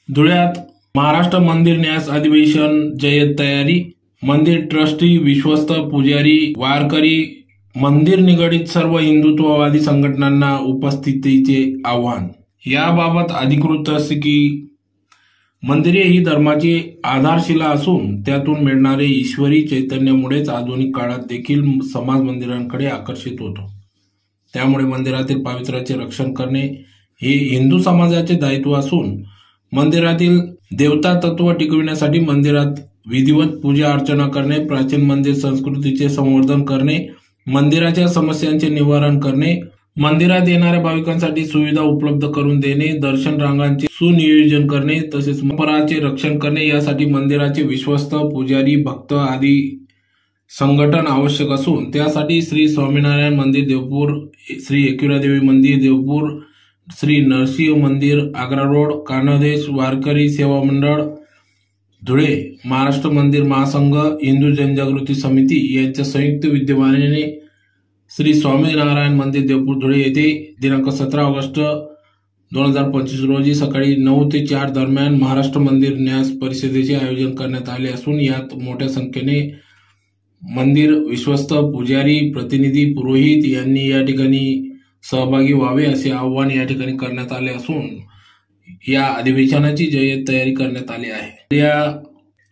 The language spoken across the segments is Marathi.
धुळ्यात महाराष्ट्र मंदिर न्यास अधिवेशन जय्यत तयारी। मंदिर ट्रस्टी, विश्वस्त, पुजारी, वारकरी, मंदिर निगडित सर्व हिंदुत्ववादी संघटनांना उपस्थितीचे आवाहन। याबाबत अधिकृत असे की मंदिरे ही धर्माची आधारशिला असून त्यातून मिळणारे ईश्वरी चैतन्यामुळेच आधुनिक काळात देखील समाज मंदिरांकडे आकर्षित होतो। त्यामुळे मंदिरातील पावित्र्याचे रक्षण करणे हे हिंदू समाजाचे दायित्व असून मंदिरातील देवता तत्व टिकविण्यासाठी मंदिरात विधिवत पूजा अर्चना करणे, प्राचीन मंदिर संस्कृतीचे संवर्धन करणे, मंदिराच्या समस्यांचे निवारण करणे, मंदिरात येणाऱ्या भाविकांसाठी सुविधा उपलब्ध करून देणे, दर्शन रांगांचे सुनियोजन करणे तसेच परंपरांचे रक्षण करणे यासाठी मंदिराचे विश्वस्त, पुजारी, भक्त आदी संघटन आवश्यक असून त्यासाठी श्री स्वामीनारायण मंदिर देवपूर, श्री एकविरादेवी मंदिर देवपूर, श्री नरसिंह मंदिर आग्रा रोड, कानादेश वारकरी सेवा मंडळ धुळे, महाराष्ट्र मंदिर महासंघ, हिंदू जनजागृती समिती यांच्या संयुक्त विद्यमाने श्री स्वामीनारायण मंदिर देवपूर धुळे येथे दिनांक 17 ऑगस्ट 2025 रोजी सकाळी 9 ते 4 दरम्यान महाराष्ट्र मंदिर न्यास परिषदेचे आयोजन करण्यात आले असून यात मोठ्या संख्येने मंदिर विश्वस्त, पुजारी, प्रतिनिधी, पुरोहित यांनी या ठिकाणी सहभागी व्हावे असे आवाहन या ठिकाणी करण्यात आले असून या अधिवेशनाची जय्यत तयारी करण्यात आली आहे। या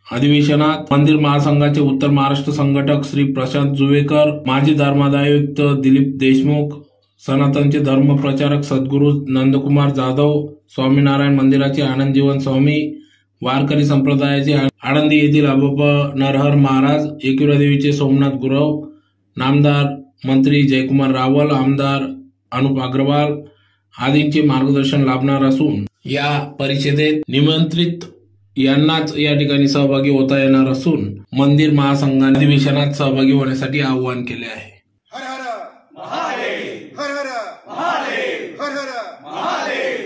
अधिवेशनात मंदिर महासंघाचे उत्तर महाराष्ट्र संघटक श्री प्रशांत जुवेकर, माजी धर्मादायुक्त दिलीप देशमुख, सनातनचे धर्म प्रचारक सद्गुरू नंदकुमार जाधव, स्वामीनारायण मंदिराचे आनंद जीवन स्वामी, वारकरी संप्रदायाचे आळंदी येथील आबाबा नरहर महाराज, एकविरादेवीचे सोमनाथ गुरव, नामदार मंत्री जयकुमार रावल, आमदार अनुप अग्रवाल आदींचे मार्गदर्शन लाभणार असून या परिषदेत निमंत्रित यांनाच या ठिकाणी सहभागी होता येणार असून मंदिर महासंघाने अधिवेशनात सहभागी होण्यासाठी आवाहन केले आहे। हर हर महादेव, हर हर महादेव, हर हर महादेव।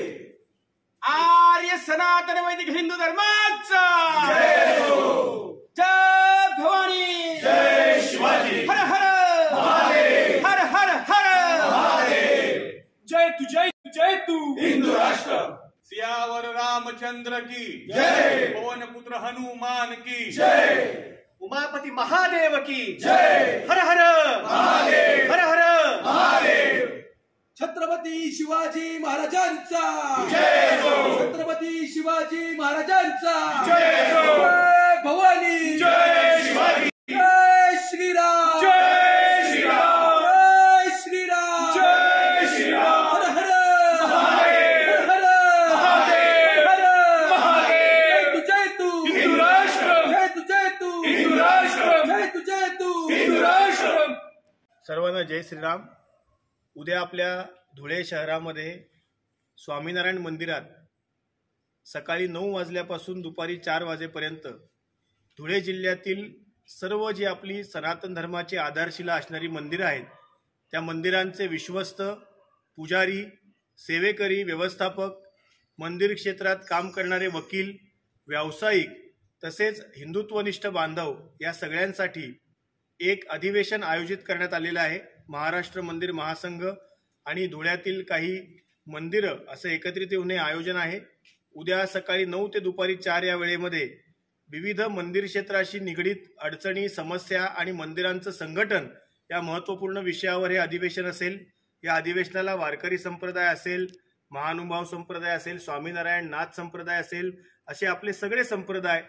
आर्य सनातन वैदिक हिंदू धर्माचा जय हो, जय भवानी, जय शिवाजी, हर हर महादेव, हर हर हर महादेव। जय तू हिंदू राष्ट्र। सियावर रामचंद्र की जय, पवन पुत्र हनुमान की जय, उमापति महादेव की जय, हर हर महादेव, हर हर महादेव। छत्रपती शिवाजी महाराजांचा जय हो, छत्रपती शिवाजी महाराजांचा जय हो, जय भवानी, जय शिवाजी, जय श्रीराम, जय श्रीराम, जय श्रीराम, जय श्रीराम, हर हर महादेव, हर हर महादेव, जय तू हिंदू राष्ट्र, जय तू हिंदू राष्ट्र, जय तू हिंदू राष्ट्र। सर्वांना जय श्रीराम। उद्या आपल्या धुळे शहरामध्ये स्वामीनारायण मंदिरात सकाळी 9 वाजल्यापासून दुपारी 4 वाजेपर्यंत धुळे जिल्ह्यातील सर्व जी आपली सनातन धर्माची आधारशिला असणारी मंदिरं आहेत त्या मंदिरांचे विश्वस्त, पुजारी, सेवेकरी, व्यवस्थापक, मंदिर क्षेत्रात काम करणारे वकील, व्यावसायिक तसेच हिंदुत्वनिष्ठ बांधव या सगळ्यांसाठी एक अधिवेशन आयोजित करण्यात आलेलं आहे। महाराष्ट्र मंदिर महासंघ आणि धुळ्यातील काही मंदिरं असं एकत्रित येऊन हे आयोजन आहे। उद्या सकाळी 9 ते दुपारी 4 या वेळेमध्ये विविध मंदिर क्षेत्राशी निगडीत अडचणी, समस्या आणि मंदिरांचं संघटन या महत्त्वपूर्ण विषयावर हे अधिवेशन असेल। या अधिवेशनाला वारकरी संप्रदाय असेल, महानुभाव संप्रदाय असेल, स्वामीनारायण नाथ संप्रदाय असेल, असे आपले सगळे संप्रदाय,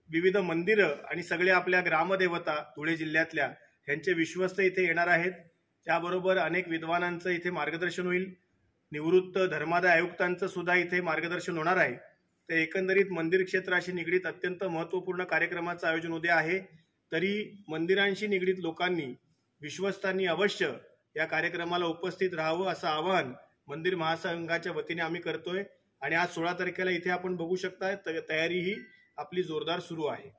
विविध मंदिरं आणि सगळे आपल्या ग्रामदेवता धुळे जिल्ह्यातल्या यांचे विश्वस्त इथे येणार आहेत। त्याबरोबर अनेक विद्वानांचं इथे मार्गदर्शन होईल, निवृत्त धर्मादाय आयुक्तांचं सुद्धा इथे मार्गदर्शन होणार आहे। तर एकंदरीत मंदिर क्षेत्राशी निगडीत अत्यंत महत्त्वपूर्ण कार्यक्रमाचं आयोजन उद्या आहे। तरी मंदिरांशी निगडीत लोकांनी, विश्वस्तांनी अवश्य या कार्यक्रमाला उपस्थित राहावं असं आवाहन मंदिर महासंघाच्या वतीने आम्ही करतोय। आणि आज 16 तारखेला इथे आपण बघू शकता तयारी ही आपली जोरदार सुरू आहे।